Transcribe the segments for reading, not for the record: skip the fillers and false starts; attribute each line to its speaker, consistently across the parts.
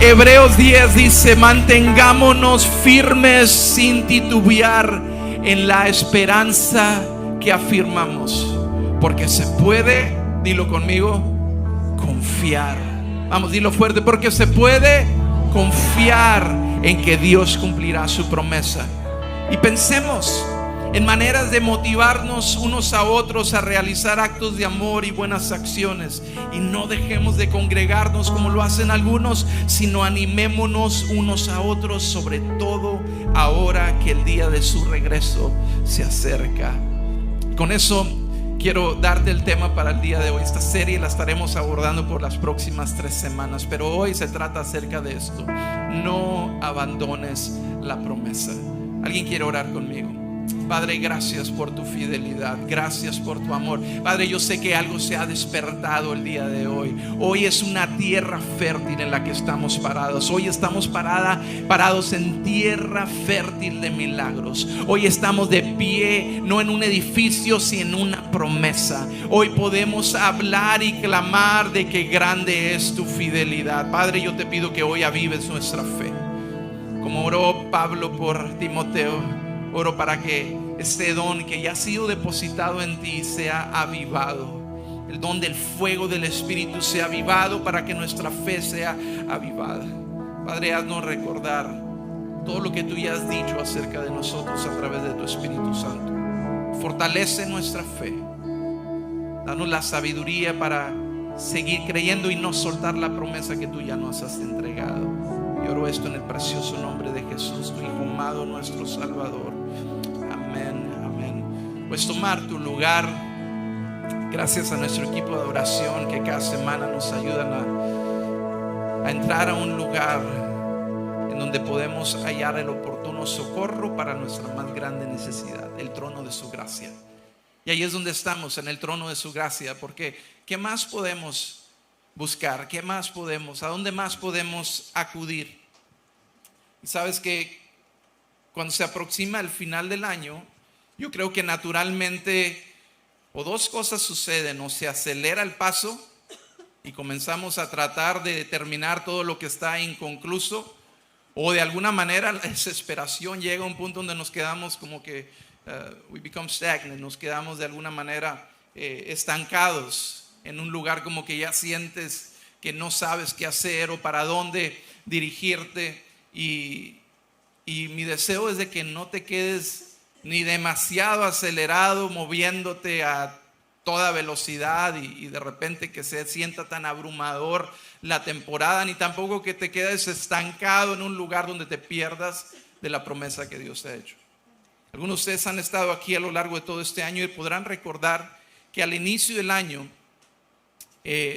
Speaker 1: Hebreos 10 dice: mantengámonos firmes sin titubear en la esperanza que afirmamos, porque se puede, dilo conmigo, confiar. Vamos, dilo fuerte, porque se puede confiar en que Dios cumplirá su promesa. Y pensemos en maneras de motivarnos unos a otros a realizar actos de amor y buenas acciones. Y no dejemos de congregarnos como lo hacen algunos, sino animémonos unos a otros, sobre todo ahora que el día de su regreso se acerca. Con eso quiero darte el tema para el día de hoy. Esta serie la estaremos abordando por las próximas 3 semanas, pero hoy se trata acerca de esto: no abandones la promesa. ¿Alguien quiere orar conmigo? Padre, gracias por tu fidelidad, gracias por tu amor. Padre, yo sé que algo se ha despertado el día de hoy. Hoy es una tierra fértil en la que estamos parados. Hoy estamos parados en tierra fértil de milagros. Hoy estamos de pie, no en un edificio, sino en una promesa. Hoy podemos hablar y clamar de que grande es tu fidelidad. Padre, yo te pido que hoy avives nuestra fe. Como oró Pablo por Timoteo, oro para que este don que ya ha sido depositado en ti sea avivado. El don del fuego del Espíritu sea avivado para que nuestra fe sea avivada. Padre, haznos recordar todo lo que tú ya has dicho acerca de nosotros a través de tu Espíritu Santo. Fortalece nuestra fe. Danos la sabiduría para seguir creyendo y no soltar la promesa que tú ya nos has entregado. Y oro esto en el precioso nombre de Jesús, tu Hijo amado, nuestro Salvador. Amén, amén. Pues tomar tu lugar. Gracias a nuestro equipo de oración que cada semana nos ayudan a entrar a un lugar en donde podemos hallar el oportuno socorro para nuestra más grande necesidad, el trono de su gracia. Y ahí es donde estamos, en el trono de su gracia, porque ¿qué más podemos buscar? ¿Qué más podemos? ¿A dónde más podemos acudir? Y sabes que cuando se aproxima el final del año, yo creo que naturalmente o dos cosas suceden: o se acelera el paso y comenzamos a tratar de determinar todo lo que está inconcluso, o de alguna manera la desesperación llega a un punto donde nos quedamos como que we become stagnant, nos quedamos de alguna manera estancados en un lugar como que ya sientes que no sabes qué hacer o para dónde dirigirte. Y mi deseo es de que no te quedes ni demasiado acelerado moviéndote a toda velocidad y de repente que se sienta tan abrumador la temporada, ni tampoco que te quedes estancado en un lugar donde te pierdas de la promesa que Dios te ha hecho. Algunos de ustedes han estado aquí a lo largo de todo este año y podrán recordar que al inicio del año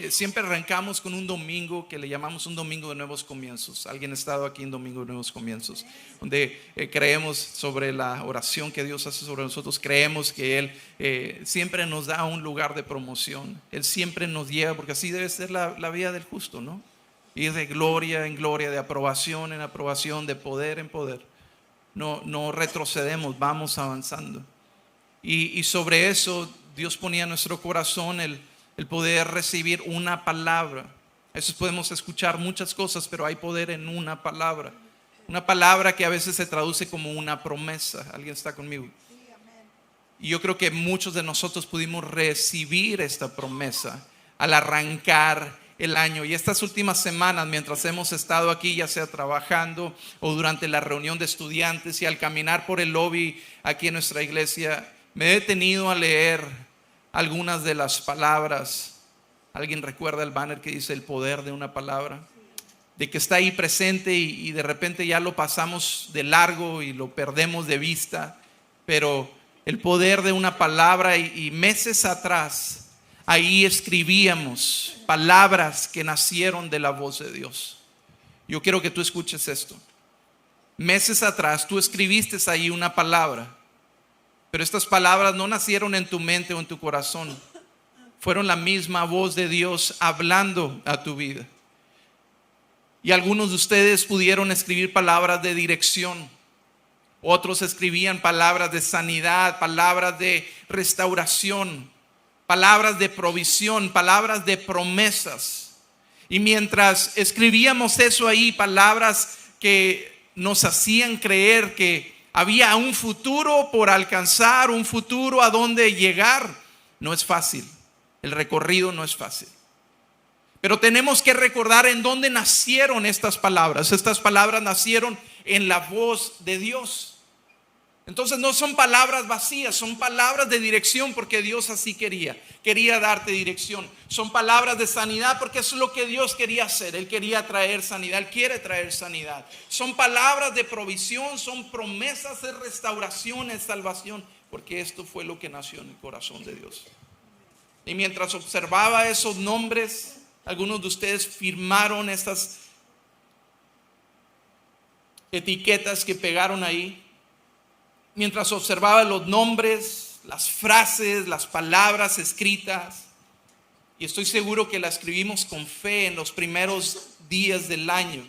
Speaker 1: siempre arrancamos con un domingo que le llamamos un domingo de nuevos comienzos. ¿Alguien ha estado aquí en domingo de nuevos comienzos? Donde creemos sobre la oración que Dios hace sobre nosotros. Creemos que Él siempre nos da un lugar de promoción. Él siempre nos lleva, porque así debe ser la vida del justo, ¿no? Ir de gloria en gloria, de aprobación en aprobación, de poder en poder. No retrocedemos, vamos avanzando. Y sobre eso Dios ponía en nuestro corazón el poder recibir una palabra. A veces podemos escuchar muchas cosas, pero hay poder en una palabra. Una palabra que a veces se traduce como una promesa. ¿Alguien está conmigo? Y yo creo que muchos de nosotros pudimos recibir esta promesa al arrancar el año. Y estas últimas semanas, mientras hemos estado aquí, ya sea trabajando o durante la reunión de estudiantes y al caminar por el lobby aquí en nuestra iglesia, me he detenido a leer algunas de las palabras. ¿Alguien recuerda el banner que dice el poder de una palabra? De que está ahí presente y de repente ya lo pasamos de largo y lo perdemos de vista. Pero el poder de una palabra, y meses atrás ahí escribíamos palabras que nacieron de la voz de Dios. Yo quiero que tú escuches esto. Meses atrás tú escribiste ahí una palabra, pero estas palabras no nacieron en tu mente o en tu corazón. Fueron la misma voz de Dios hablando a tu vida. Y algunos de ustedes pudieron escribir palabras de dirección. Otros escribían palabras de sanidad, palabras de restauración, palabras de provisión, palabras de promesas. Y mientras escribíamos eso ahí, palabras que nos hacían creer que había un futuro por alcanzar, un futuro a donde llegar, no es fácil. El recorrido no es fácil. Pero tenemos que recordar en dónde nacieron estas palabras. Estas palabras nacieron en la voz de Dios. Entonces no son palabras vacías, son palabras de dirección porque Dios así quería. Quería darte dirección. Son palabras de sanidad porque eso es lo que Dios quería hacer. Él quería traer sanidad, Él quiere traer sanidad. Son palabras de provisión, son promesas de restauración, de salvación, porque esto fue lo que nació en el corazón de Dios. Y mientras observaba esos nombres, algunos de ustedes firmaron estas etiquetas que pegaron ahí. Mientras observaba los nombres, las frases, las palabras escritas, y estoy seguro que la escribimos con fe en los primeros días del año.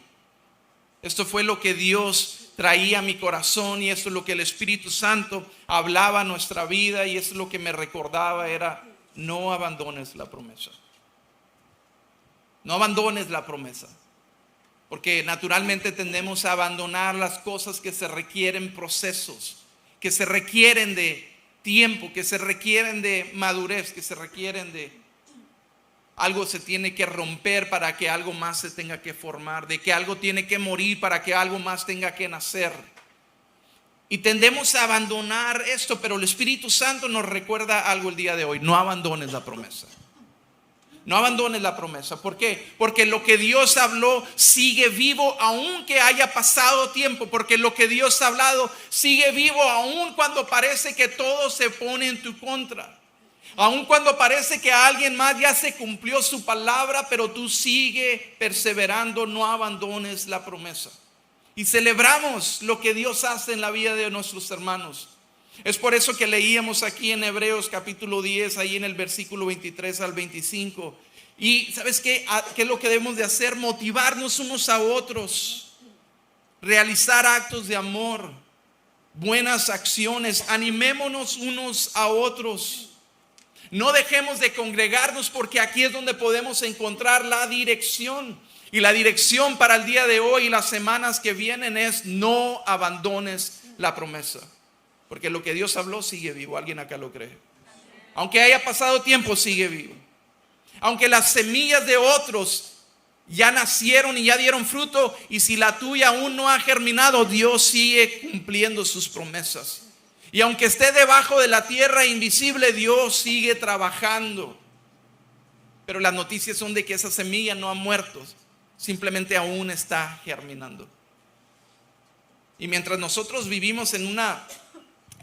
Speaker 1: Esto fue lo que Dios traía a mi corazón y esto es lo que el Espíritu Santo hablaba a nuestra vida y esto es lo que me recordaba era: no abandones la promesa. No abandones la promesa. Porque naturalmente tendemos a abandonar las cosas que se requieren procesos, que se requieren de tiempo, que se requieren de madurez, que se requieren de algo se tiene que romper para que algo más se tenga que formar, de que algo tiene que morir para que algo más tenga que nacer. Y tendemos a abandonar esto, pero el Espíritu Santo nos recuerda algo el día de hoy: no abandones la promesa. No abandones la promesa. ¿Por qué? Porque lo que Dios habló sigue vivo aunque haya pasado tiempo. Porque lo que Dios ha hablado sigue vivo aun cuando parece que todo se pone en tu contra. Aun cuando parece que a alguien más ya se cumplió su palabra, pero tú sigue perseverando, no abandones la promesa. Y celebramos lo que Dios hace en la vida de nuestros hermanos. Es por eso que leíamos aquí en Hebreos capítulo 10, ahí en el versículo 23 al 25. Y ¿sabes qué? ¿Qué es lo que debemos de hacer? Motivarnos unos a otros, realizar actos de amor, buenas acciones, animémonos unos a otros. No dejemos de congregarnos porque aquí es donde podemos encontrar la dirección. Y la dirección para el día de hoy y las semanas que vienen es: no abandones la promesa. Porque lo que Dios habló sigue vivo. ¿Alguien acá lo cree? Aunque haya pasado tiempo, sigue vivo. Aunque las semillas de otros ya nacieron y ya dieron fruto, y si la tuya aún no ha germinado, Dios sigue cumpliendo sus promesas. Y aunque esté debajo de la tierra invisible, Dios sigue trabajando. Pero las noticias son de que esa semilla no ha muerto, simplemente aún está germinando. Y mientras nosotros vivimos en una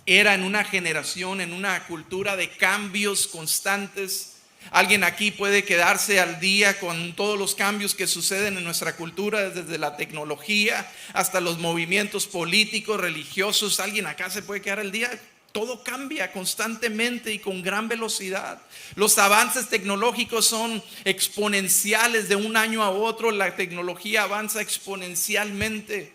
Speaker 1: era, en una generación, en una cultura de cambios constantes, alguien aquí puede quedarse al día con todos los cambios que suceden en nuestra cultura, desde la tecnología hasta los movimientos políticos, religiosos. Alguien acá se puede quedar al día. Todo cambia constantemente y con gran velocidad. Los avances tecnológicos son exponenciales. De un año a otro la tecnología avanza exponencialmente.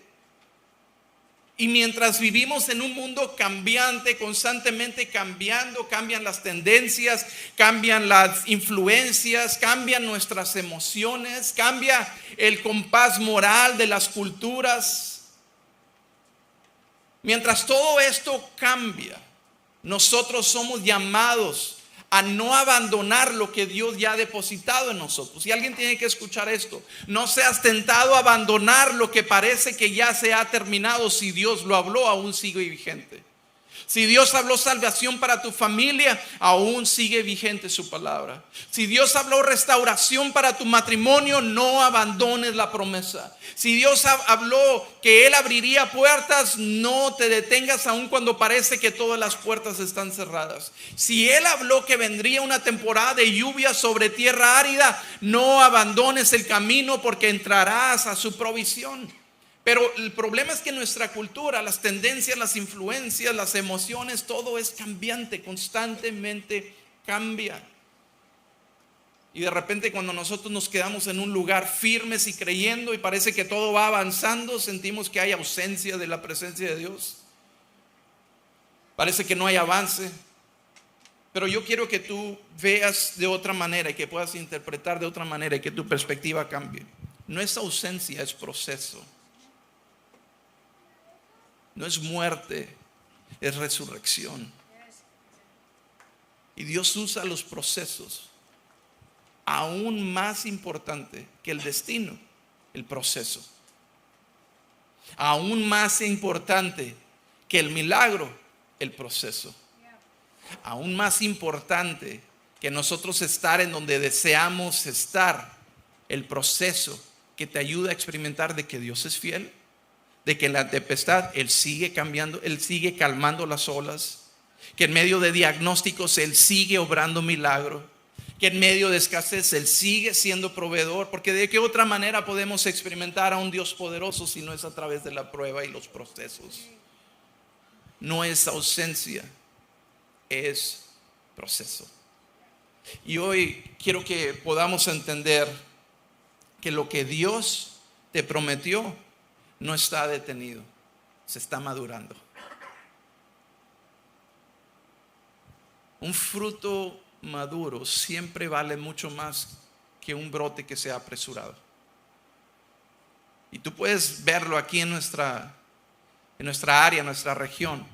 Speaker 1: Y mientras vivimos en un mundo cambiante, constantemente cambiando, cambian las tendencias, cambian las influencias, cambian nuestras emociones, cambia el compás moral de las culturas. Mientras todo esto cambia, nosotros somos llamados a no abandonar lo que Dios ya ha depositado en nosotros. Y alguien tiene que escuchar esto: no seas tentado a abandonar lo que parece que ya se ha terminado. Si Dios lo habló, aún sigue vigente. Si Dios habló salvación para tu familia, aún sigue vigente su palabra. Si Dios habló restauración para tu matrimonio, no abandones la promesa. Si Dios habló que Él abriría puertas, no te detengas aún cuando parece que todas las puertas están cerradas. Si Él habló que vendría una temporada de lluvia sobre tierra árida, no abandones el camino porque entrarás a su provisión. Pero el problema es que nuestra cultura, las tendencias, las influencias, las emociones, todo es cambiante, constantemente cambia. Y de repente cuando nosotros nos quedamos en un lugar firmes y creyendo y parece que todo va avanzando, sentimos que hay ausencia de la presencia de Dios. Parece que no hay avance. Pero yo quiero que tú veas de otra manera y que puedas interpretar de otra manera y que tu perspectiva cambie. No es ausencia, es proceso. No es muerte, es resurrección. Y Dios usa los procesos. Aún más importante que el destino, el proceso. Aún más importante que el milagro, el proceso. Aún más importante que nosotros estar en donde deseamos estar, el proceso que te ayuda a experimentar de que Dios es fiel, de que en la tempestad Él sigue cambiando, Él sigue calmando las olas, que en medio de diagnósticos Él sigue obrando milagro, que en medio de escasez Él sigue siendo proveedor, porque de qué otra manera podemos experimentar a un Dios poderoso si no es a través de la prueba y los procesos. No es ausencia, es proceso. Y hoy quiero que podamos entender que lo que Dios te prometió no está detenido, se está madurando. Un fruto maduro siempre vale mucho más que un brote que sea apresurado. Y tú puedes verlo aquí en nuestra área, en nuestra región.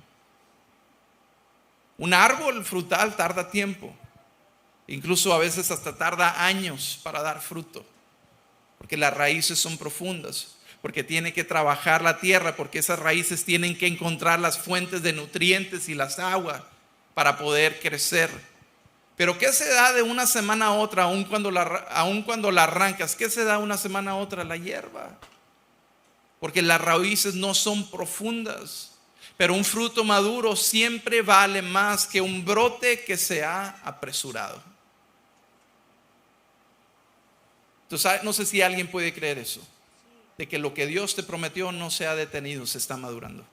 Speaker 1: Un árbol frutal tarda tiempo, incluso a veces hasta tarda años para dar fruto, porque las raíces son profundas, porque tiene que trabajar la tierra, porque esas raíces tienen que encontrar las fuentes de nutrientes y las aguas para poder crecer. Pero ¿qué se da de una semana a otra, aun cuando la arrancas? ¿Qué se da una semana a otra? La hierba, porque las raíces no son profundas. Pero un fruto maduro siempre vale más que un brote que se ha apresurado. Entonces, no sé si alguien puede creer eso, de que lo que Dios te prometió no se ha detenido, se está madurando.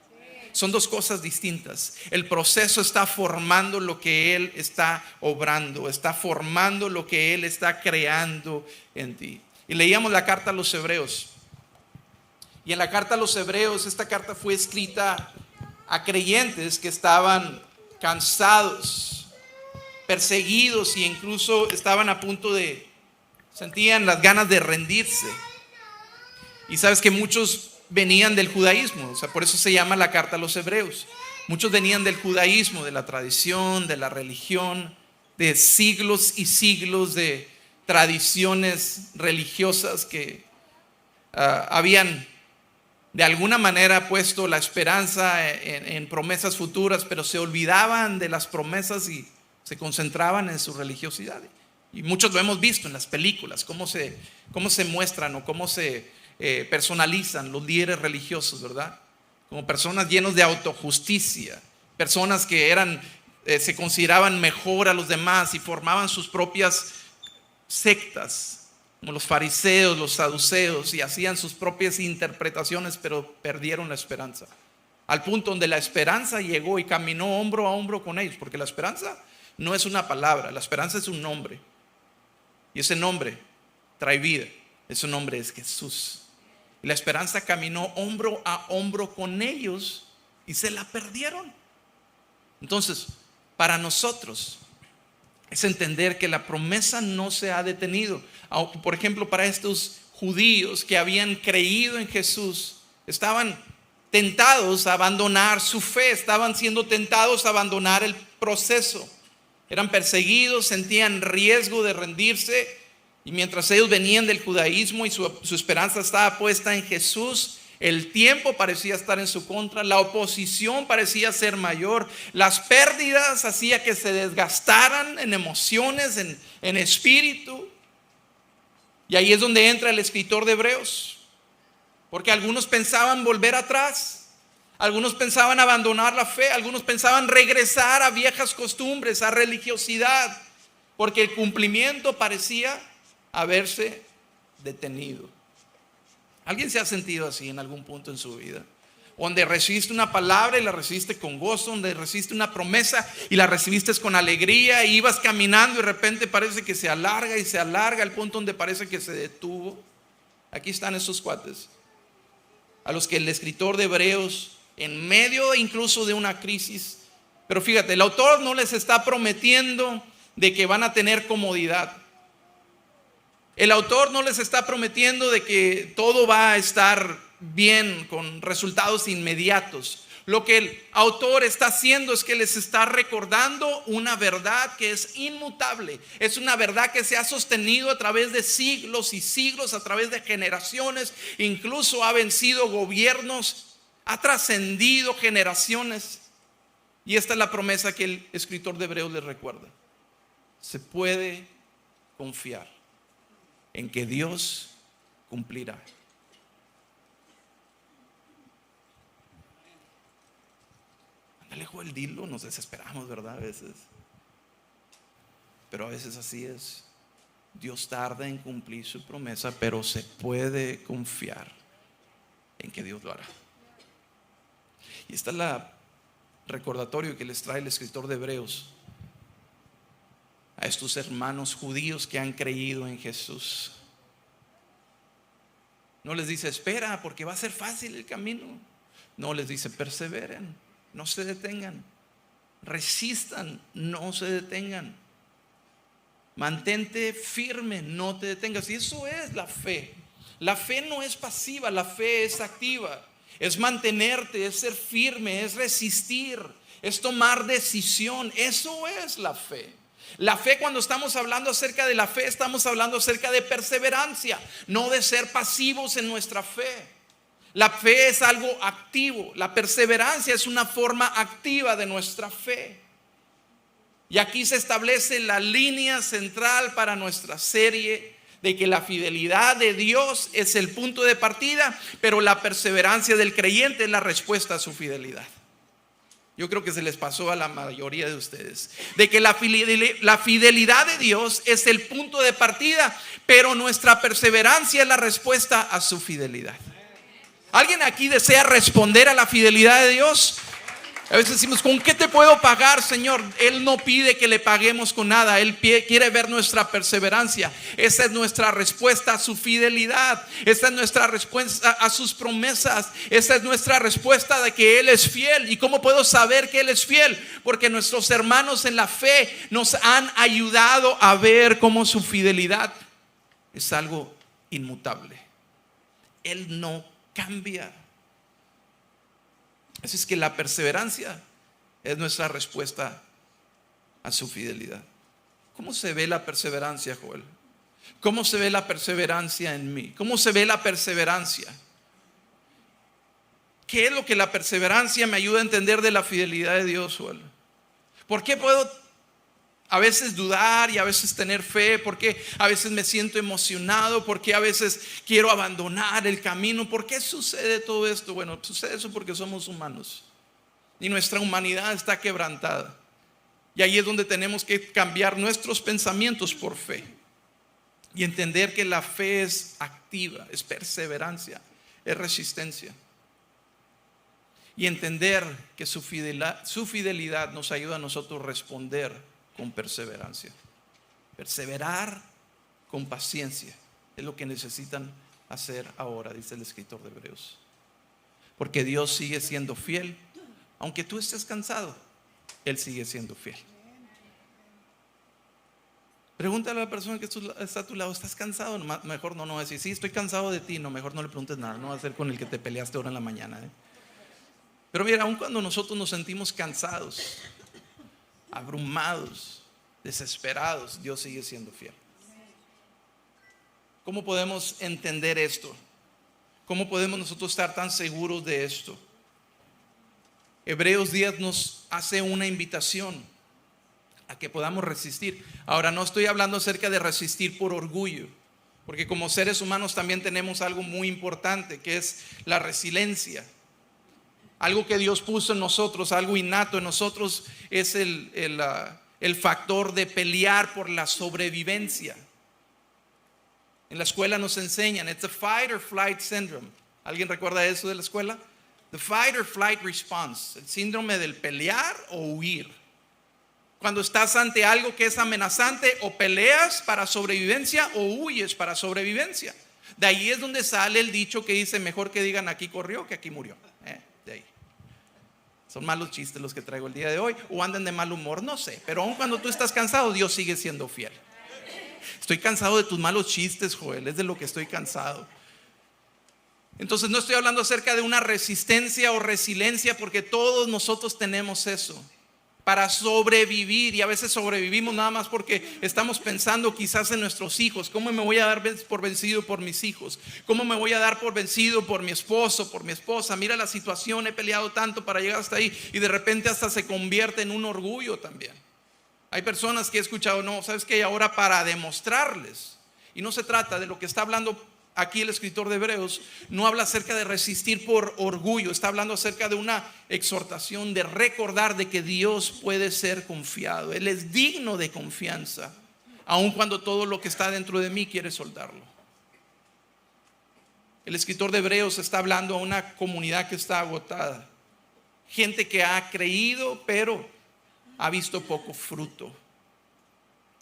Speaker 1: Son dos cosas distintas. El proceso está formando lo que Él está obrando, está formando lo que Él está creando en ti. Y leíamos la carta a los Hebreos. Y en la carta a los Hebreos, esta carta fue escrita a creyentes que estaban cansados, perseguidos, y incluso estaban a punto sentían las ganas de rendirse. Y sabes que muchos venían del judaísmo, o sea, por eso se llama la carta a los Hebreos. Muchos venían del judaísmo, de la tradición, de la religión, de siglos y siglos de tradiciones religiosas que habían de alguna manera puesto la esperanza en promesas futuras, pero se olvidaban de las promesas y se concentraban en su religiosidad. Y muchos lo hemos visto en las películas, cómo se muestran o cómo se personalizan los líderes religiosos, ¿verdad? Como personas llenos de autojusticia, personas que se consideraban mejor a los demás y formaban sus propias sectas, como los fariseos, los saduceos, y hacían sus propias interpretaciones, pero perdieron la esperanza. Al punto donde la esperanza llegó y caminó hombro a hombro con ellos, porque la esperanza no es una palabra, la esperanza es un nombre. Y ese nombre trae vida, ese nombre es Jesús. Y la esperanza caminó hombro a hombro con ellos y se la perdieron. Entonces, para nosotros es entender que la promesa no se ha detenido. Por ejemplo, para estos judíos que habían creído en Jesús, estaban tentados a abandonar su fe, estaban siendo tentados a abandonar el proceso. Eran perseguidos, sentían riesgo de rendirse, y mientras ellos venían del judaísmo y su esperanza estaba puesta en Jesús, el tiempo parecía estar en su contra, la oposición parecía ser mayor, las pérdidas hacía que se desgastaran en emociones, en espíritu. Y ahí es donde entra el escritor de Hebreos, porque algunos pensaban volver atrás, algunos pensaban abandonar la fe, algunos pensaban regresar a viejas costumbres, a religiosidad, porque el cumplimiento parecía haberse detenido. ¿Alguien se ha sentido así en algún punto en su vida? Donde recibiste una palabra y la recibiste con gozo, donde recibiste una promesa y la recibiste con alegría, y ibas caminando y de repente parece que se alarga y se alarga al punto donde parece que se detuvo. Aquí están esos cuates a los que el escritor de Hebreos, en medio incluso de una crisis, Pero fíjate, el autor no les está prometiendo de que van a tener comodidad. El autor no les está prometiendo de que todo va a estar bien con resultados inmediatos. Lo que el autor está haciendo es que les está recordando una verdad que es inmutable. Es una verdad que se ha sostenido a través de siglos y siglos, a través de generaciones. Incluso ha vencido gobiernos, ha trascendido generaciones. Y esta es la promesa que el escritor de Hebreos les recuerda. Se puede confiar en que Dios cumplirá. Ándale, Joel, dilo, nos desesperamos, ¿verdad? A veces. Pero a veces así es. Dios tarda en cumplir su promesa, pero se puede confiar en que Dios lo hará. Y esta es la recordatorio que les trae el escritor de Hebreos a estos hermanos judíos que han creído en Jesús. No les dice espera porque va a ser fácil el camino. No, les dice perseveren, no se detengan, resistan, no se detengan, mantente firme, no te detengas. Y eso es la fe. La fe no es pasiva, la fe es activa. Es mantenerte, es ser firme, es resistir, es tomar decisión. Eso es la fe. La fe, cuando estamos hablando acerca de la fe, estamos hablando acerca de perseverancia, no de ser pasivos en nuestra fe. La fe es algo activo. La perseverancia es una forma activa de nuestra fe. Y aquí se establece la línea central para nuestra serie de que la fidelidad de Dios es el punto de partida, pero la perseverancia del creyente es la respuesta a su fidelidad. Yo creo que se les pasó a la mayoría de ustedes, de que la fidelidad de Dios es el punto de partida, pero nuestra perseverancia es la respuesta a su fidelidad. ¿Alguien aquí desea responder a la fidelidad de Dios? A veces decimos, ¿con qué te puedo pagar, Señor? Él no pide que le paguemos con nada. Él quiere ver nuestra perseverancia. Esa es nuestra respuesta a su fidelidad. Esa es nuestra respuesta a sus promesas. Esa es nuestra respuesta de que Él es fiel. ¿Y cómo puedo saber que Él es fiel? Porque nuestros hermanos en la fe nos han ayudado a ver cómo su fidelidad es algo inmutable. Él no cambia. Así es que la perseverancia es nuestra respuesta a su fidelidad. ¿Cómo se ve la perseverancia, Joel? ¿Cómo se ve la perseverancia en mí? ¿Cómo se ve la perseverancia? ¿Qué es lo que la perseverancia me ayuda a entender de la fidelidad de Dios, Joel? ¿Por qué puedo a veces dudar y a veces tener fe? ¿Por qué a veces me siento emocionado? ¿Por qué a veces quiero abandonar el camino? ¿Por qué sucede todo esto? Bueno, sucede eso porque somos humanos y nuestra humanidad está quebrantada. Y ahí es donde tenemos que cambiar nuestros pensamientos por fe y entender que la fe es activa, es perseverancia, es resistencia. Y entender que su fidelidad nos ayuda a nosotros a responder con perseverancia. Perseverar con paciencia es lo que necesitan hacer ahora, dice el escritor de Hebreos. Porque Dios sigue siendo fiel. Aunque tú estés cansado, Él sigue siendo fiel. Pregúntale a la persona que está a tu lado, ¿estás cansado? Mejor no decir, sí, estoy cansado de ti. No, mejor no le preguntes nada. No va a ser con el que te peleaste ahora en la mañana. Pero mira, aun cuando nosotros nos sentimos cansados, abrumados, desesperados, Dios sigue siendo fiel. ¿Cómo podemos entender esto? ¿Cómo podemos nosotros estar tan seguros de esto? Hebreos 10 nos hace una invitación a que podamos resistir. Ahora, no estoy hablando acerca de resistir por orgullo, porque como seres humanos también tenemos algo muy importante, que es la resiliencia. Algo que Dios puso en nosotros, algo innato en nosotros, es el factor de pelear por la sobrevivencia. En la escuela nos enseñan, it's a fight or flight syndrome. ¿Alguien recuerda eso de la escuela? The fight or flight response, el síndrome del pelear o huir. Cuando estás ante algo que es amenazante, o peleas para sobrevivencia o huyes para sobrevivencia. De ahí es donde sale el dicho que dice, mejor que digan aquí corrió que aquí murió. De ahí Son malos chistes los que traigo el día de hoy, o andan de mal humor, no sé. Pero aun cuando tú estás cansado, Dios sigue siendo fiel. Estoy cansado de tus malos chistes, Joel, es de lo que estoy cansado. Entonces no estoy hablando acerca de una resistencia o resiliencia, porque todos nosotros tenemos eso para sobrevivir, y a veces sobrevivimos nada más porque estamos pensando quizás en nuestros hijos. ¿Cómo me voy a dar por vencido por mis hijos? ¿Cómo me voy a dar por vencido por mi esposo, por mi esposa? Mira la situación, he peleado tanto para llegar hasta ahí, y de repente hasta se convierte en un orgullo también. Hay personas que he escuchado, no, ¿sabes qué? Ahora para demostrarles, y no se trata de lo que está hablando aquí el escritor de Hebreos, no habla acerca de resistir por orgullo, está hablando acerca de una exhortación, de recordar de que Dios puede ser confiado. Él es digno de confianza, aun cuando todo lo que está dentro de mí quiere soltarlo. El escritor de Hebreos está hablando a una comunidad que está agotada, gente que ha creído pero ha visto poco fruto.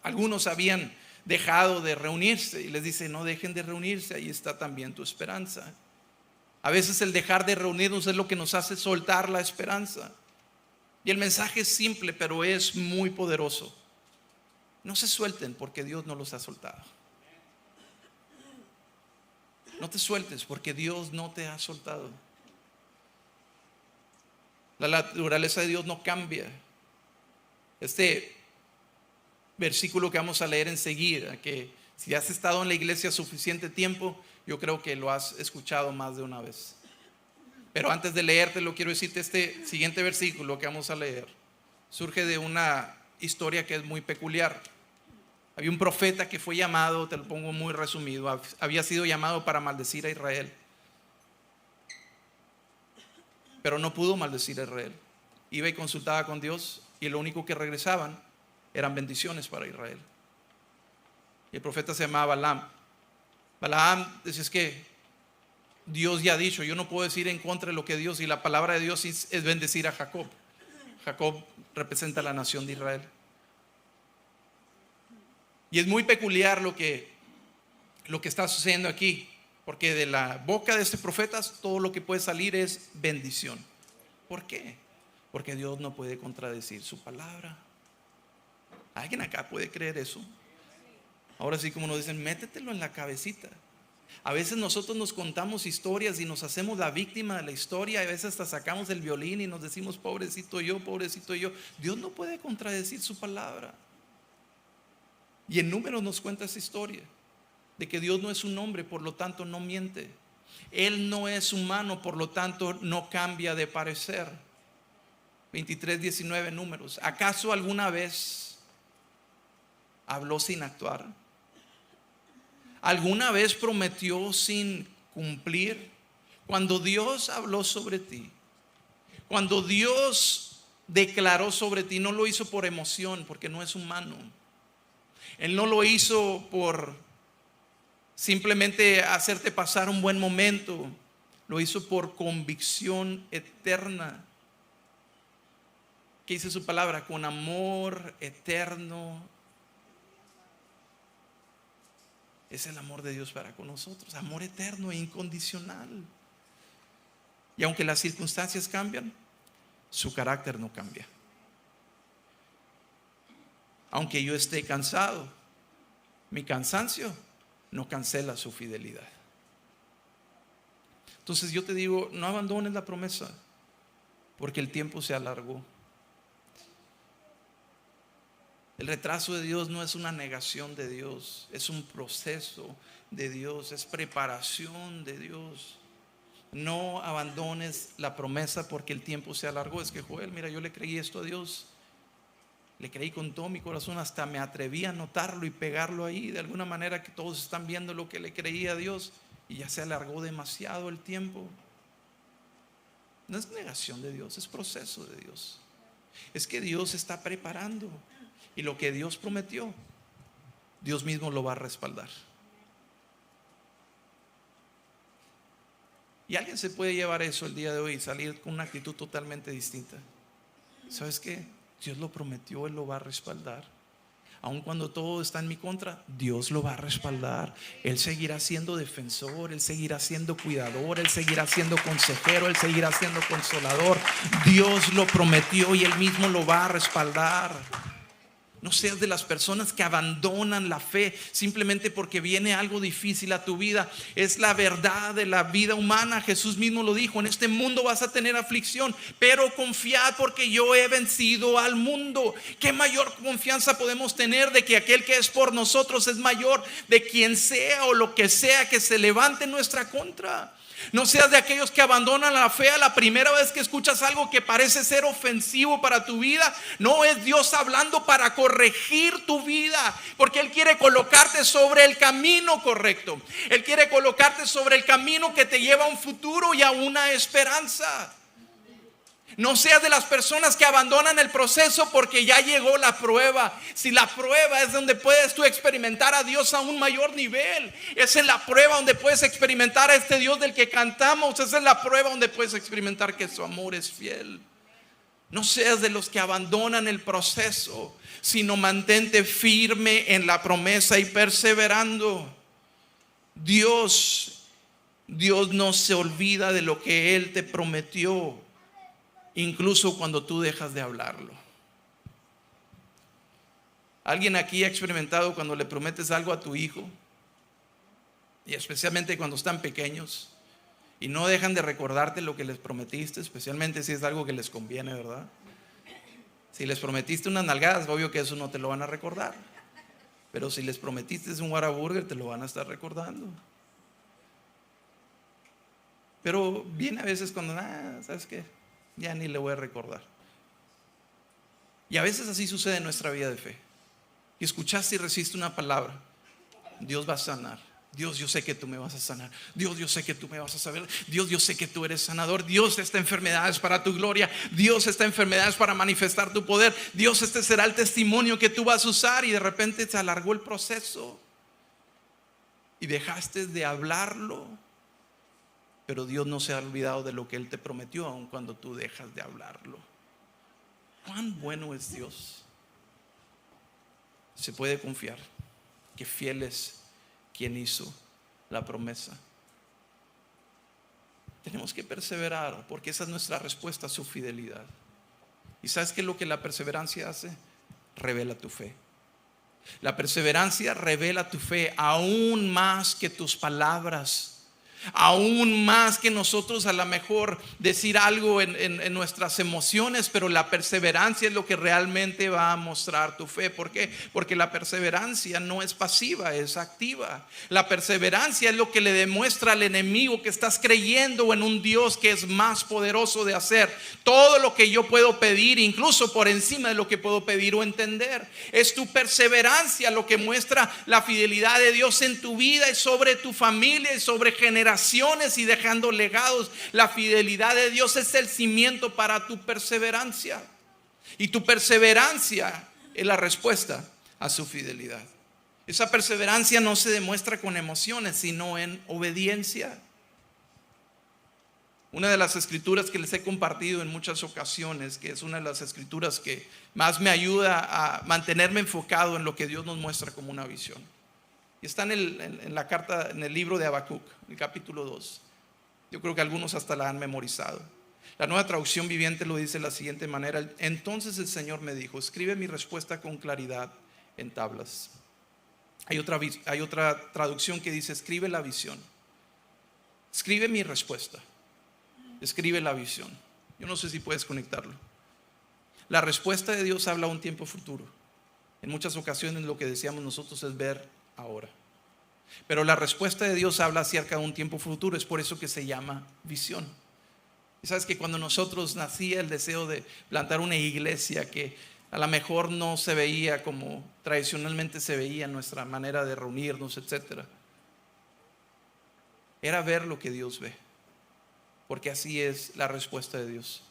Speaker 1: Algunos habían dejado de reunirse y les dice: no dejen de reunirse, ahí está también tu esperanza. A veces el dejar de reunirnos es lo que nos hace soltar la esperanza. Y el mensaje es simple, pero es muy poderoso. No se suelten porque Dios no los ha soltado. No te sueltes porque Dios no te ha soltado. La naturaleza de Dios no cambia. Este versículo que vamos a leer enseguida, que si has estado en la iglesia suficiente tiempo, yo creo que lo has escuchado más de una vez. Pero antes de leértelo, quiero decirte, este siguiente versículo que vamos a leer surge de una historia que es muy peculiar. Había un profeta que fue llamado, te lo pongo muy resumido, había sido llamado para maldecir a Israel, pero no pudo maldecir a Israel. Iba y consultaba con Dios, y lo único que regresaban eran bendiciones para Israel. Y el profeta se llamaba Balaam. Balaam dice: es que Dios ya ha dicho, yo no puedo decir en contra de lo que Dios, y la palabra de Dios es bendecir a Jacob. Jacob representa a la nación de Israel. Y es muy peculiar lo que está sucediendo aquí, porque de la boca de este profeta todo lo que puede salir es bendición. ¿Por qué? Porque Dios no puede contradecir su palabra. ¿Alguien acá puede creer eso? Ahora sí, como nos dicen, métetelo en la cabecita. A veces nosotros nos contamos historias y nos hacemos la víctima de la historia. A veces hasta sacamos el violín y nos decimos: pobrecito yo, pobrecito yo. Dios no puede contradecir su palabra. Y en Números nos cuenta esa historia de que Dios no es un hombre, por lo tanto no miente. Él no es humano, por lo tanto no cambia de parecer. 23:19 Números. ¿Acaso alguna vez habló sin actuar? ¿Alguna vez prometió sin cumplir? Cuando Dios habló sobre ti, cuando Dios declaró sobre ti, no lo hizo por emoción, porque no es humano. Él no lo hizo por simplemente hacerte pasar un buen momento. Lo hizo por convicción eterna. ¿Qué dice su palabra? Con amor eterno. Es el amor de Dios para con nosotros. Amor eterno e incondicional. Y aunque las circunstancias cambian, su carácter no cambia. Aunque yo esté cansado, mi cansancio no cancela su fidelidad. Entonces yo te digo, no abandones la promesa, porque el tiempo se alargó. El retraso de Dios no es una negación de Dios, es un proceso de Dios, es preparación de Dios. No abandones la promesa porque el tiempo se alargó. Es que, Joel, mira, yo le creí esto a Dios, le creí con todo mi corazón, hasta me atreví a anotarlo y pegarlo ahí, de alguna manera que todos están viendo lo que le creí a Dios, y ya se alargó demasiado el tiempo. No es negación de Dios, es proceso de Dios. Es que Dios está preparando, y lo que Dios prometió, Dios mismo lo va a respaldar. Y alguien se puede llevar eso el día de hoy y salir con una actitud totalmente distinta. ¿Sabes qué? Dios lo prometió, Él lo va a respaldar. aun cuando todo está en mi contra, Dios lo va a respaldar. Él seguirá siendo defensor, Él seguirá siendo cuidador, Él seguirá siendo consejero, Él seguirá siendo consolador. Dios lo prometió y Él mismo lo va a respaldar. No seas de las personas que abandonan la fe simplemente porque viene algo difícil a tu vida. Es la verdad de la vida humana. Jesús mismo lo dijo: en este mundo vas a tener aflicción, pero confiad porque yo he vencido al mundo. ¿Qué mayor confianza podemos tener de que aquel que es por nosotros es mayor de quien sea o lo que sea que se levante en nuestra contra? No seas de aquellos que abandonan la fe a la primera vez que escuchas algo que parece ser ofensivo para tu vida. No, es Dios hablando para corregir tu vida, porque Él quiere colocarte sobre el camino correcto. Él quiere colocarte sobre el camino que te lleva a un futuro y a una esperanza. No seas de las personas que abandonan el proceso porque ya llegó la prueba. Si la prueba es donde puedes tú experimentar a Dios a un mayor nivel, es en la prueba donde puedes experimentar a este Dios del que cantamos. Es en la prueba donde puedes experimentar que su amor es fiel. No seas de los que abandonan el proceso, sino mantente firme en la promesa y perseverando. Dios no se olvida de lo que Él te prometió, incluso cuando tú dejas de hablarlo. ¿Alguien aquí ha experimentado cuando le prometes algo a tu hijo? Y especialmente cuando están pequeños y no dejan de recordarte lo que les prometiste, especialmente si es algo que les conviene, ¿verdad? Si les prometiste unas nalgadas, obvio que eso no te lo van a recordar. Pero si les prometiste un Whataburger, te lo van a estar recordando. Pero viene a veces cuando, ¿sabes qué? Ya ni le voy a recordar. Y a veces así sucede en nuestra vida de fe. Y escuchaste y recibiste una palabra: Dios va a sanar. Dios, yo sé que tú me vas a sanar. Dios, yo sé que tú me vas a saber. Dios, yo sé que tú eres sanador. Dios, esta enfermedad es para tu gloria. Dios, esta enfermedad es para manifestar tu poder. Dios, este será el testimonio que tú vas a usar. Y de repente se alargó el proceso y dejaste de hablarlo. Pero Dios no se ha olvidado de lo que Él te prometió, aun cuando tú dejas de hablarlo. ¿Cuán bueno es Dios? Se puede confiar que fiel es quien hizo la promesa. Tenemos que perseverar, porque esa es nuestra respuesta a su fidelidad. ¿Y sabes qué es lo que la perseverancia hace? Revela tu fe. La perseverancia revela tu fe aún más que tus palabras. Aún más que nosotros a lo mejor decir algo en nuestras emociones, pero la perseverancia es lo que realmente va a mostrar tu fe. ¿Por qué? Porque la perseverancia no es pasiva, es activa. La perseverancia es lo que le demuestra al enemigo que estás creyendo en un Dios que es más poderoso de hacer todo lo que yo puedo pedir, incluso por encima de lo que puedo pedir o entender. Es tu perseverancia lo que muestra la fidelidad de Dios en tu vida y sobre tu familia y sobre generaciones y dejando legados. La fidelidad de Dios es el cimiento para tu perseverancia, y tu perseverancia es la respuesta a su fidelidad. Esa perseverancia no se demuestra con emociones, sino en obediencia. Una de las escrituras que les he compartido en muchas ocasiones, que es una de las escrituras que más me ayuda a mantenerme enfocado en lo que Dios nos muestra como una visión, y está en la carta, en el libro de Habacuc, el capítulo 2. Yo creo que algunos hasta la han memorizado. La Nueva Traducción Viviente lo dice de la siguiente manera: entonces el Señor me dijo, escribe mi respuesta con claridad en tablas. Hay otra traducción que dice, escribe la visión. Escribe mi respuesta. Escribe la visión. Yo no sé si puedes conectarlo. La respuesta de Dios habla a un tiempo futuro. En muchas ocasiones lo que deseamos nosotros es ver ahora, pero la respuesta de Dios habla acerca de un tiempo futuro. Es por eso que se llama visión. Y sabes que cuando nosotros nacía el deseo de plantar una iglesia que a lo mejor no se veía como tradicionalmente se veía nuestra manera de reunirnos, etcétera, era ver lo que Dios ve, porque así es la respuesta de Dios.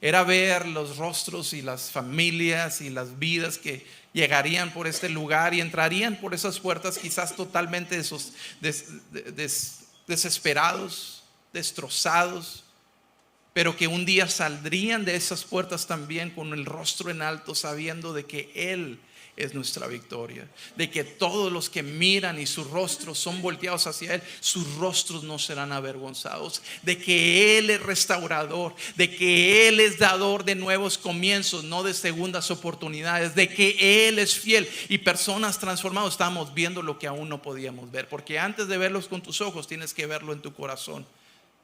Speaker 1: Era ver los rostros y las familias y las vidas que llegarían por este lugar y entrarían por esas puertas quizás totalmente desesperados, destrozados, pero que un día saldrían de esas puertas también con el rostro en alto, sabiendo de que Él es nuestra victoria, de que todos los que miran y sus rostros son volteados hacia Él, sus rostros no serán avergonzados, de que Él es restaurador, de que Él es dador de nuevos comienzos, no de segundas oportunidades, de que Él es fiel y personas transformadas. Estamos viendo lo que aún no podíamos ver, porque antes de verlos con tus ojos tienes que verlo en tu corazón.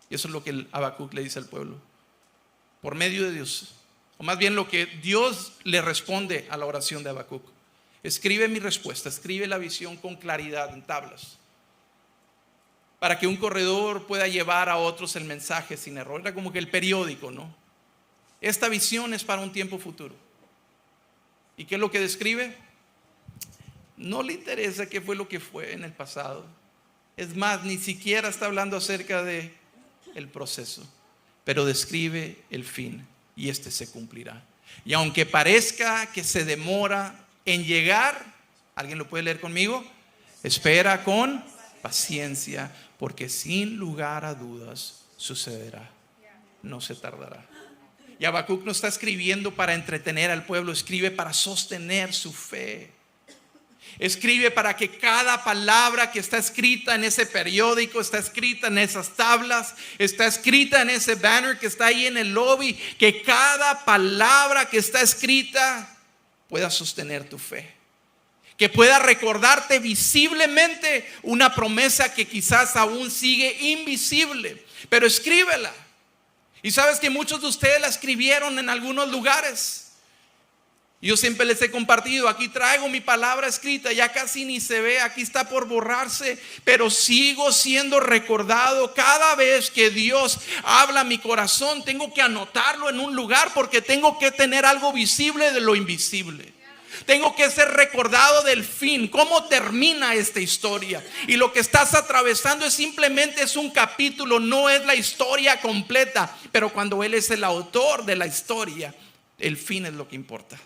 Speaker 1: Y eso es lo que el Habacuc le dice al pueblo, por medio de Dios, o más bien lo que Dios le responde a la oración de Habacuc. Escribe mi respuesta, escribe la visión con claridad en tablas, para que un corredor pueda llevar a otros el mensaje sin error. Era como que el periódico, ¿no? Esta visión es para un tiempo futuro. ¿Y qué es lo que describe? No le interesa qué fue lo que fue en el pasado. Es más, ni siquiera está hablando acerca de el proceso, pero describe el fin, y este se cumplirá. Y aunque parezca que se demora en llegar, ¿alguien lo puede leer conmigo? Espera con paciencia, porque sin lugar a dudas sucederá, no se tardará. Y Habacuc no está escribiendo para entretener al pueblo, escribe para sostener su fe. Escribe para que cada palabra que está escrita en ese periódico, está escrita en esas tablas, está escrita en ese banner que está ahí en el lobby, que cada palabra que está escrita pueda sostener tu fe, que pueda recordarte visiblemente una promesa que quizás aún sigue invisible, pero escríbela. Y sabes que muchos de ustedes la escribieron en algunos lugares. Yo siempre les he compartido, aquí traigo mi palabra escrita, ya casi ni se ve, aquí está por borrarse, pero sigo siendo recordado cada vez que Dios habla a mi corazón. Tengo que anotarlo en un lugar, porque tengo que tener algo visible de lo invisible. Tengo que ser recordado del fin, cómo termina esta historia. Y lo que estás atravesando es simplemente un capítulo, no es la historia completa. Pero cuando Él es el autor de la historia, el fin es lo que importa.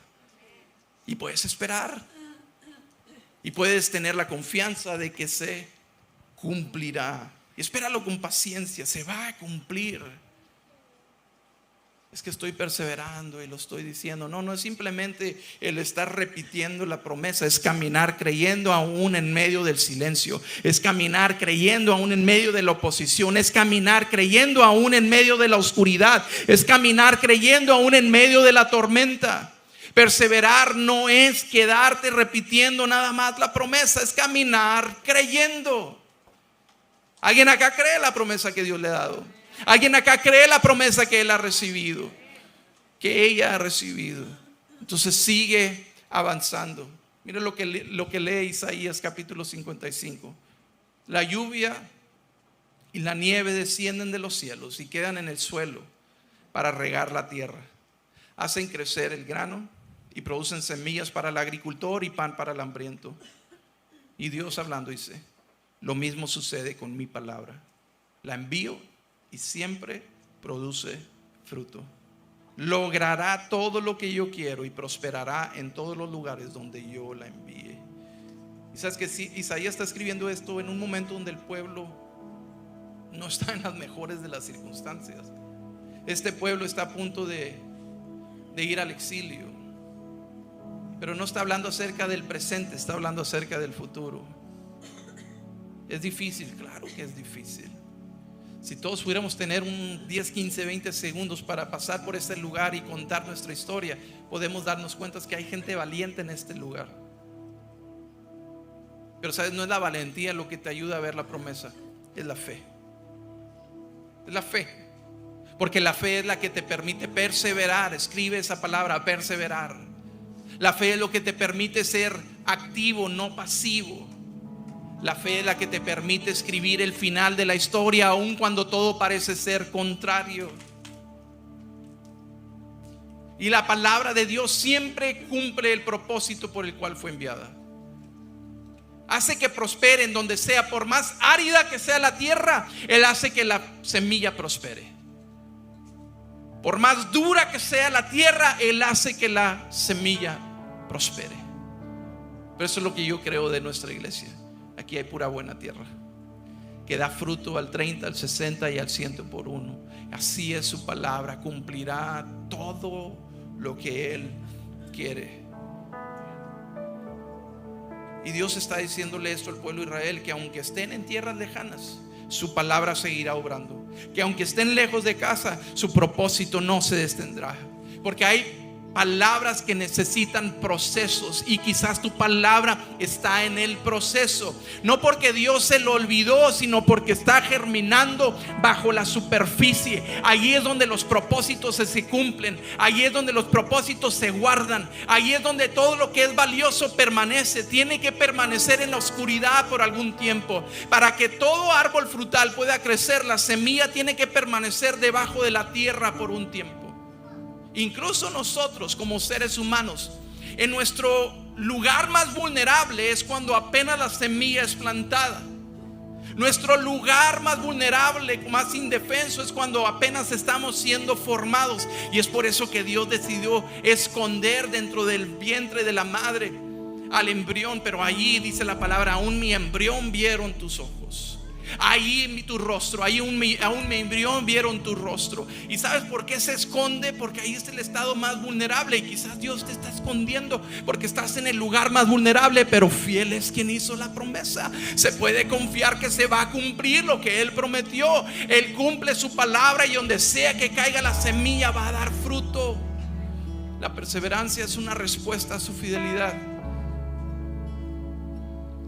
Speaker 1: Y puedes esperar, y puedes tener la confianza de que se cumplirá. Y espéralo con paciencia, se va a cumplir. Es que estoy perseverando y lo estoy diciendo. No es simplemente el estar repitiendo la promesa, es caminar creyendo aún en medio del silencio, es caminar creyendo aún en medio de la oposición, es caminar creyendo aún en medio de la oscuridad, es caminar creyendo aún en medio de la tormenta. Perseverar no es quedarte repitiendo nada más la promesa, es caminar creyendo. ¿Alguien acá cree la promesa que Dios le ha dado? ¿Alguien acá cree la promesa que él ha recibido? Que ella ha recibido. Entonces sigue avanzando. Mira lo que lee Isaías capítulo 55. La lluvia y la nieve descienden de los cielos y quedan en el suelo para regar la tierra. Hacen crecer el grano y producen semillas para el agricultor y pan para el hambriento. Y Dios hablando dice: lo mismo sucede con mi palabra. La envío y siempre produce fruto. Logrará todo lo que yo quiero y prosperará en todos los lugares donde yo la envíe. Y sabes que Isaías está escribiendo esto en un momento donde el pueblo no está en las mejores de las circunstancias. Este pueblo está a punto de ir al exilio, pero no está hablando acerca del presente, está hablando acerca del futuro. Es difícil, claro que es difícil. Si todos pudiéramos tener un 10, 15, 20 segundos para pasar por este lugar y contar nuestra historia, podemos darnos cuenta que hay gente valiente en este lugar. Pero sabes, no es la valentía lo que te ayuda a ver la promesa, es la fe. Es la fe. Porque la fe es la que te permite perseverar. Escribe esa palabra, perseverar. La fe es lo que te permite ser activo, no pasivo. La fe es la que te permite escribir el final de la historia, aun cuando todo parece ser contrario. Y la palabra de Dios siempre cumple el propósito por el cual fue enviada. Hace que prospere en donde sea. Por más árida que sea la tierra, Él hace que la semilla prospere. Por más dura que sea la tierra, Él hace que la semilla prospere. Pero eso es lo que yo creo de nuestra iglesia. Aquí hay pura buena tierra. que da fruto al 30, al 60 y al 100 por uno. Así es su palabra, cumplirá todo lo que Él quiere. Y Dios está diciéndole esto al pueblo de Israel, que aunque estén en tierras lejanas, su palabra seguirá obrando. Que aunque estén lejos de casa, su propósito no se detendrá. Porque hay palabras que necesitan procesos, y quizás tu palabra está en el proceso, no porque Dios se lo olvidó, sino porque está germinando bajo la superficie. Allí es donde los propósitos se cumplen, allí es donde los propósitos se guardan, allí es donde todo lo que es valioso permanece. Tiene que permanecer en la oscuridad por algún tiempo. Para que todo árbol frutal pueda crecer, la semilla tiene que permanecer debajo de la tierra por un tiempo. Incluso nosotros como seres humanos, en nuestro lugar más vulnerable es cuando apenas la semilla es plantada. Nuestro lugar más vulnerable, más indefenso, es cuando apenas estamos siendo formados. Y es por eso que Dios decidió esconder dentro del vientre de la madre al embrión. Pero allí dice la palabra: aún mi embrión vieron tus ojos. Ahí tu rostro, ahí aún mi embrión vieron tu rostro. ¿Y sabes por qué se esconde? Porque ahí está el estado más vulnerable. Y quizás Dios te está escondiendo porque estás en el lugar más vulnerable. Pero fiel es quien hizo la promesa. Se puede confiar que se va a cumplir lo que Él prometió. Él cumple su palabra, y donde sea que caiga la semilla va a dar fruto. La perseverancia es una respuesta a su fidelidad.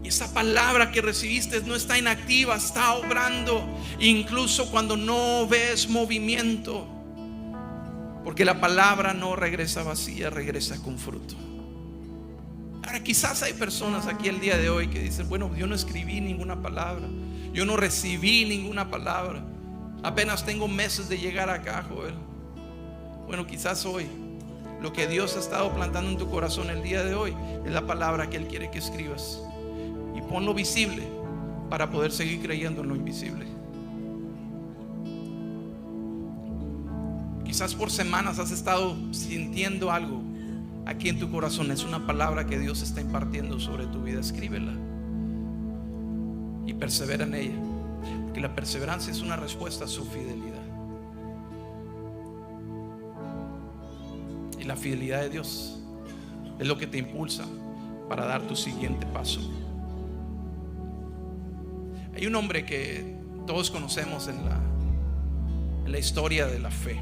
Speaker 1: Y esa palabra que recibiste no está inactiva, está obrando, incluso cuando no ves movimiento. Porque la palabra no regresa vacía, regresa con fruto. Ahora, quizás hay personas aquí el día de hoy que dicen: bueno, yo no escribí ninguna palabra, yo no recibí ninguna palabra, apenas tengo meses de llegar acá, Joel. Bueno, quizás hoy lo que Dios ha estado plantando en tu corazón el día de hoy es la palabra que Él quiere que escribas. Y ponlo visible para poder seguir creyendo en lo invisible. Quizás por semanas has estado sintiendo algo aquí en tu corazón. Es una palabra que Dios está impartiendo sobre tu vida. Escríbela y persevera en ella, porque la perseverancia es una respuesta a su fidelidad. Y la fidelidad de Dios es lo que te impulsa para dar tu siguiente paso. Hay un hombre que todos conocemos en la historia de la fe.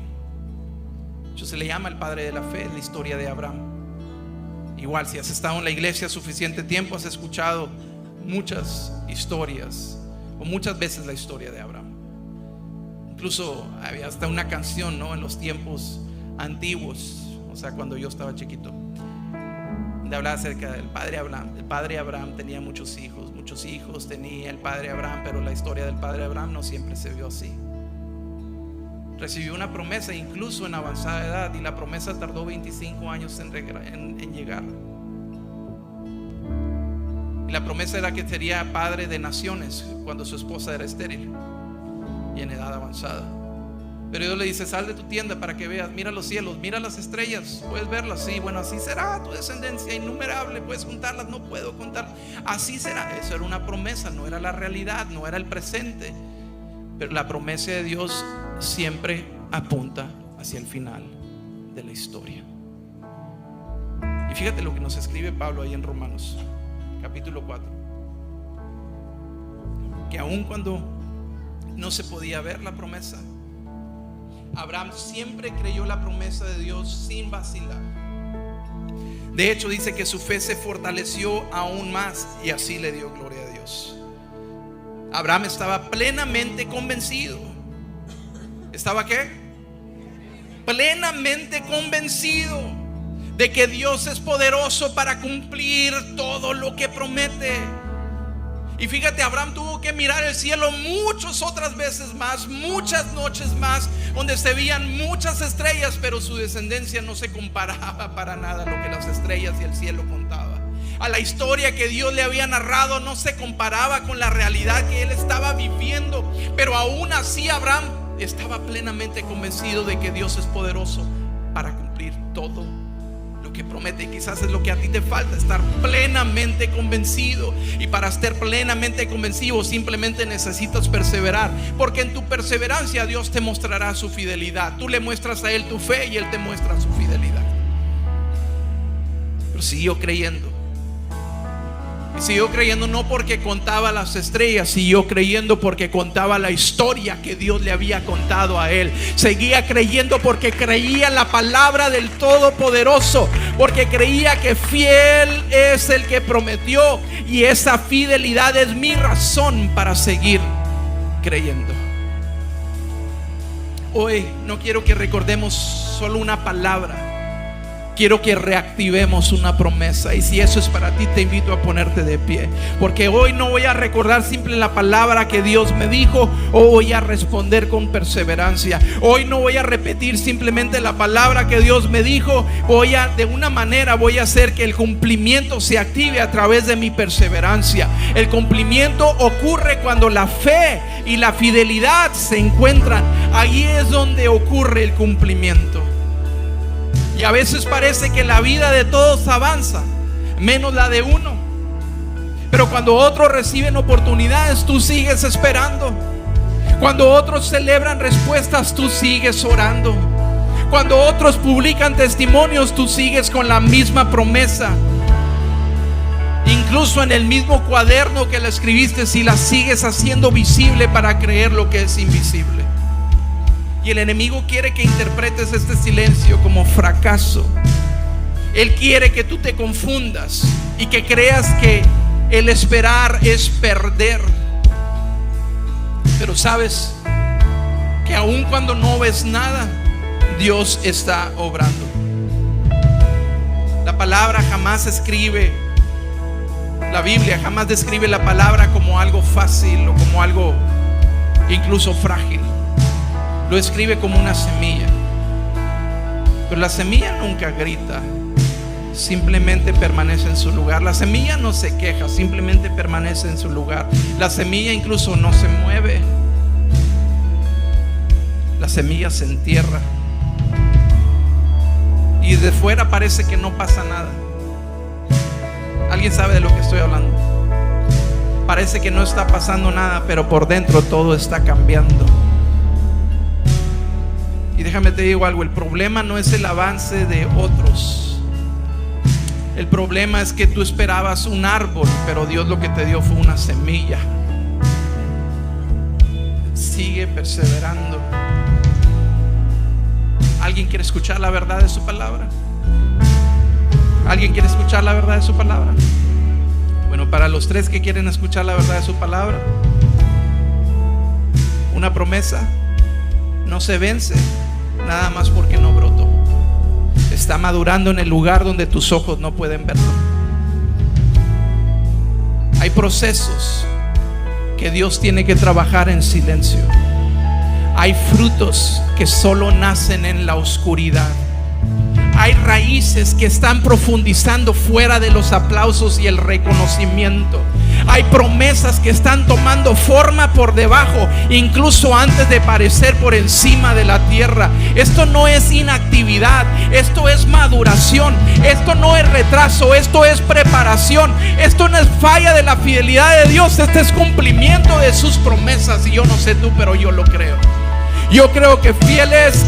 Speaker 1: Se le llama el padre de la fe, la historia de Abraham. Igual, si has estado en la iglesia suficiente tiempo, has escuchado muchas historias, o muchas veces la historia de Abraham. Incluso había hasta una canción, ¿no?, en los tiempos antiguos, o sea, cuando yo estaba chiquito, donde hablaba acerca del padre Abraham. El padre Abraham tenía muchos hijos tenía el padre Abraham, pero la historia del padre Abraham no siempre se vio así. Recibió una promesa incluso en avanzada edad, y la promesa tardó 25 años en llegar. Y la promesa era que sería padre de naciones cuando su esposa era estéril y en edad avanzada. Pero Dios le dice: sal de tu tienda para que veas, mira los cielos, mira las estrellas, puedes verlas. Sí, bueno, así será tu descendencia, innumerable, puedes contarlas. No puedo contar. Así será. Eso era una promesa, no era la realidad, no era el presente. Pero la promesa de Dios siempre apunta hacia el final de la historia. Y fíjate lo que nos escribe Pablo ahí en Romanos capítulo 4, que aun cuando no se podía ver la promesa, Abraham siempre creyó la promesa de Dios sin vacilar. De hecho, dice que su fe se fortaleció aún más, y así le dio gloria a Dios. Abraham estaba plenamente convencido. ¿Estaba qué? Plenamente convencido de que Dios es poderoso para cumplir todo lo que promete. Y fíjate, Abraham tuvo que mirar el cielo muchas otras veces más, muchas noches más, donde se veían muchas estrellas, pero su descendencia no se comparaba para nada a lo que las estrellas y el cielo contaba. A la historia que Dios le había narrado no se comparaba con la realidad que él estaba viviendo. Pero aún así Abraham estaba plenamente convencido de que Dios es poderoso para cumplir todo lo lo que promete. Quizás es lo que a ti te falta, estar plenamente convencido. Y para estar plenamente convencido simplemente necesitas perseverar, porque en tu perseverancia Dios te mostrará su fidelidad. Tú le muestras a Él tu fe y Él te muestra su fidelidad. Pero siguió creyendo. Y siguió creyendo no porque contaba las estrellas, siguió creyendo porque contaba la historia que Dios le había contado a él. Seguía creyendo porque creía en la palabra del Todopoderoso, porque creía que fiel es el que prometió, y esa fidelidad es mi razón para seguir creyendo. Hoy no quiero que recordemos solo una palabra. Quiero que reactivemos una promesa. Y si eso es para ti, te invito a ponerte de pie, porque hoy no voy a recordar simple la palabra que Dios me dijo, o voy a responder con perseverancia. Hoy no voy a repetir simplemente la palabra que Dios me dijo. De una manera voy a hacer que el cumplimiento se active a través de mi perseverancia. El cumplimiento ocurre cuando la fe y la fidelidad se encuentran. Ahí es donde ocurre el cumplimiento. Y a veces parece que la vida de todos avanza, menos la de uno. Pero cuando otros reciben oportunidades, tú sigues esperando. Cuando otros celebran respuestas, tú sigues orando. Cuando otros publican testimonios, tú sigues con la misma promesa. Incluso en el mismo cuaderno que la escribiste, si la sigues haciendo visible para creer lo que es invisible. Y el enemigo quiere que interpretes este silencio como fracaso. Él quiere que tú te confundas y que creas que el esperar es perder. Pero sabes que aun cuando no ves nada, Dios está obrando. La palabra jamás escribe, la Biblia jamás describe la palabra como algo fácil o como algo incluso frágil. Lo escribe como una semilla. Pero la semilla nunca grita, simplemente permanece en su lugar. La semilla no se queja, simplemente permanece en su lugar. La semilla incluso no se mueve. La semilla se entierra. Y de fuera parece que no pasa nada. ¿Alguien sabe de lo que estoy hablando? Parece que no está pasando nada, pero por dentro todo está cambiando. Y déjame te digo algo, el problema no es el avance de otros. El problema es que tú esperabas un árbol, pero Dios lo que te dio fue una semilla. Sigue perseverando. ¿Alguien quiere escuchar la verdad de su palabra? ¿Alguien quiere escuchar la verdad de su palabra? Bueno, para los tres que quieren escuchar la verdad de su palabra, una promesa no se vence nada más porque no brotó. Está madurando en el lugar donde tus ojos no pueden verlo. Hay procesos que Dios tiene que trabajar en silencio. Hay frutos que solo nacen en la oscuridad. Hay raíces que están profundizando fuera de los aplausos y el reconocimiento. Hay promesas que están tomando forma por debajo, incluso antes de parecer por encima de la tierra. Esto no es inactividad, esto es maduración. Esto no es retraso, esto es preparación. Esto no es falla de la fidelidad de Dios, este es cumplimiento de sus promesas. Y yo no sé tú, pero yo lo creo. Yo creo que fiel es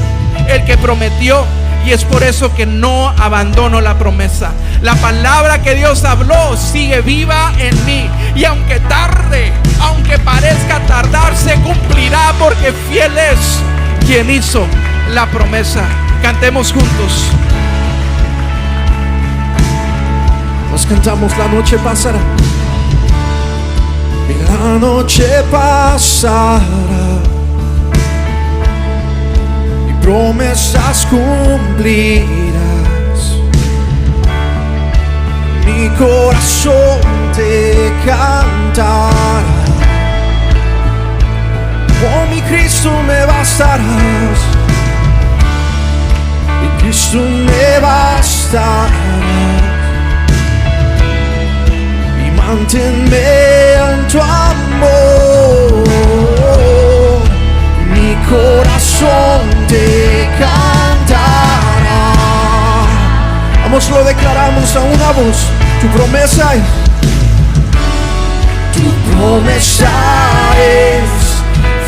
Speaker 1: el que prometió. Y es por eso que no abandono la promesa. La palabra que Dios habló sigue viva en mí. Y aunque tarde, aunque parezca tardar, se cumplirá, porque fiel es quien hizo la promesa. Cantemos juntos.
Speaker 2: Nos cantamos: la noche pasará y la noche pasará, promesas cumplirás. Mi corazón te cantará. Oh, mi Cristo, me bastarás. Mi Cristo, me bastarás. Y manténme en tu amor. Mi corazón te cantará. Vamos, lo declaramos a una voz. Tu promesa es, tu promesa es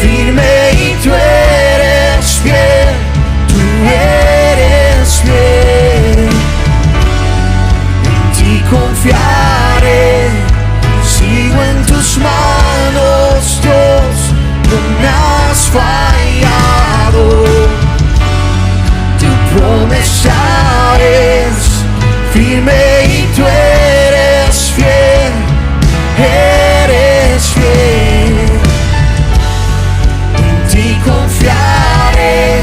Speaker 2: firme y tú eres fiel. Tú eres fiel. En ti confiaré. Sigo en tus manos, Dios. No me has fallado. Tu promesa es firme y tú eres fiel. Eres fiel. En ti confiaré.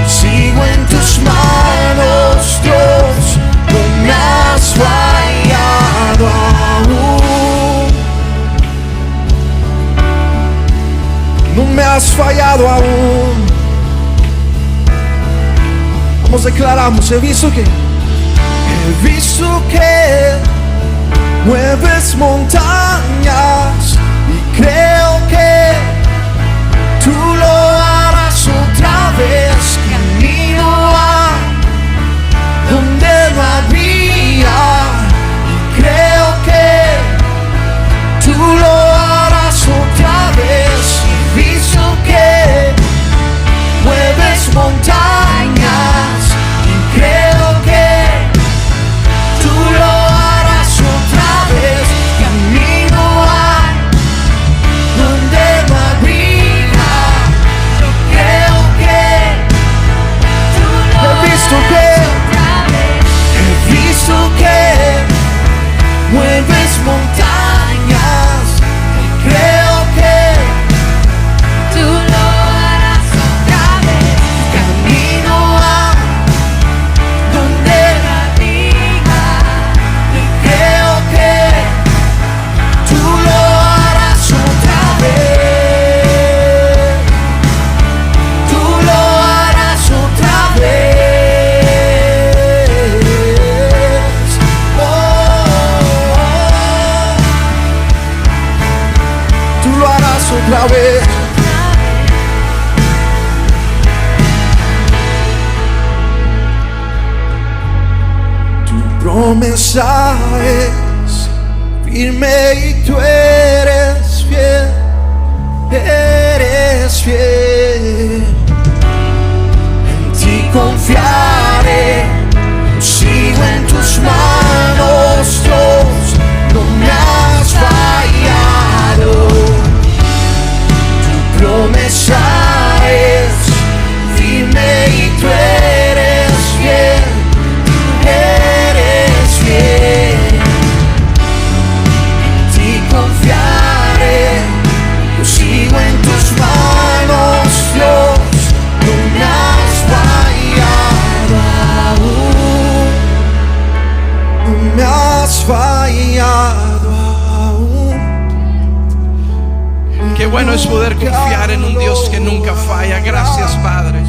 Speaker 2: Sigo en tus manos, Dios. No me has fallado aún. No me has fallado aún. Vamos, declaramos. He visto que mueves montañas y creo que tú lo harás otra vez. Camino a donde no había y creo que tú lo harás otra vez. He visto que mueves montañas y creo que tú lo harás otra vez. Camino a donde no había. Yo creo que tú lo harás otra vez. He visto que mueves montañas y creo que tú lo harás otra vez. Camino a donde no había. Y creo que tú lo harás otra vez. Tú lo harás otra vez. Oh, tú lo harás otra vez. Tu promesa es firme y tú eres fiel. Eres fiel. En ti confiaré. Sigo en tus manos, Dios. No me has fallado. Tu promesa es firme y tú eres fiel. Eres fiel. En ti confiaré. Yo sigo en tus manos, Dios. No me has fallado aún. No me has fallado aún.
Speaker 1: Qué bueno es poder confiar en un Dios que nunca falla. Gracias, Padre.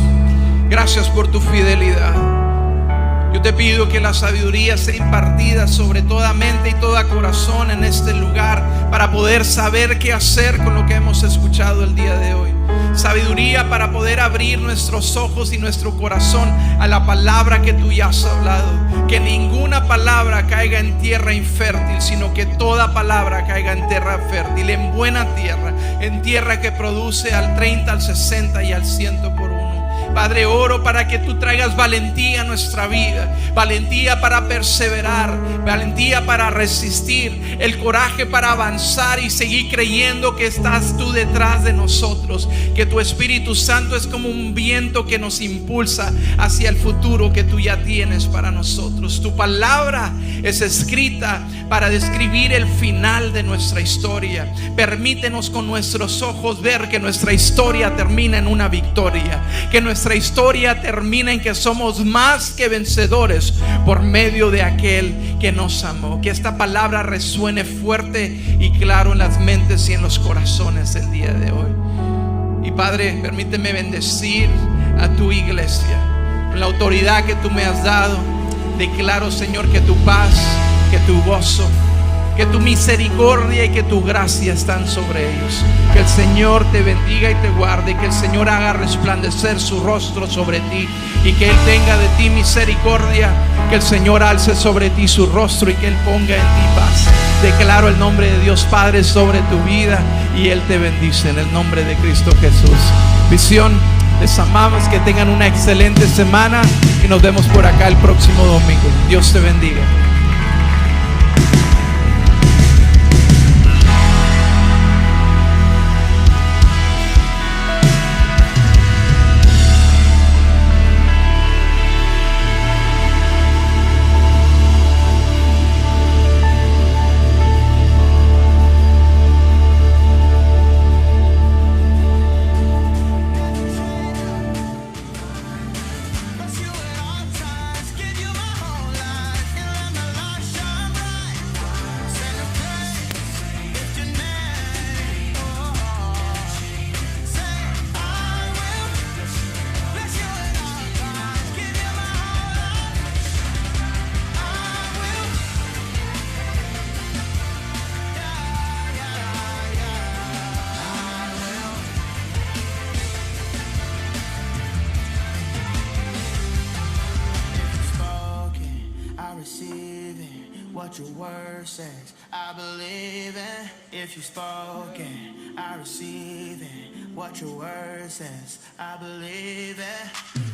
Speaker 1: Gracias por tu fidelidad. Yo te pido que la sabiduría sea impartida sobre toda mente y todo corazón en este lugar para poder saber qué hacer con lo que hemos escuchado el día de hoy. Sabiduría para poder abrir nuestros ojos y nuestro corazón a la palabra que tú ya has hablado. Que ninguna palabra caiga en tierra infértil, sino que toda palabra caiga en tierra fértil, en buena tierra, en tierra que produce al 30, al 60 y al 100 por uno. Padre, oro para que tú traigas valentía a nuestra vida, valentía para perseverar, valentía para resistir, el coraje para avanzar y seguir creyendo que estás tú detrás de nosotros, que tu Espíritu Santo es como un viento que nos impulsa hacia el futuro que tú ya tienes para nosotros. Tu palabra es escrita para describir el final de nuestra historia. Permítenos con nuestros ojos ver que nuestra historia termina en una victoria, que nuestra historia termina en que somos más que vencedores por medio de aquel que nos amó. Que esta palabra resuene fuerte y claro en las mentes y en los corazones el día de hoy. Y Padre, permíteme bendecir a tu iglesia con la autoridad que tú me has dado. Declaro, Señor, que tu paz, que tu gozo, que tu misericordia y que tu gracia están sobre ellos. Que el Señor te bendiga y te guarde, que el Señor haga resplandecer su rostro sobre ti y que Él tenga de ti misericordia, que el Señor alce sobre ti su rostro y que Él ponga en ti paz. Declaro el nombre de Dios Padre sobre tu vida y Él te bendice en el nombre de Cristo Jesús. Visión, les amamos, que tengan una excelente semana y nos vemos por acá el próximo domingo. Dios te bendiga.
Speaker 2: What your word says, I believe it. If you spoke it, I receive it. What your word says, I believe it.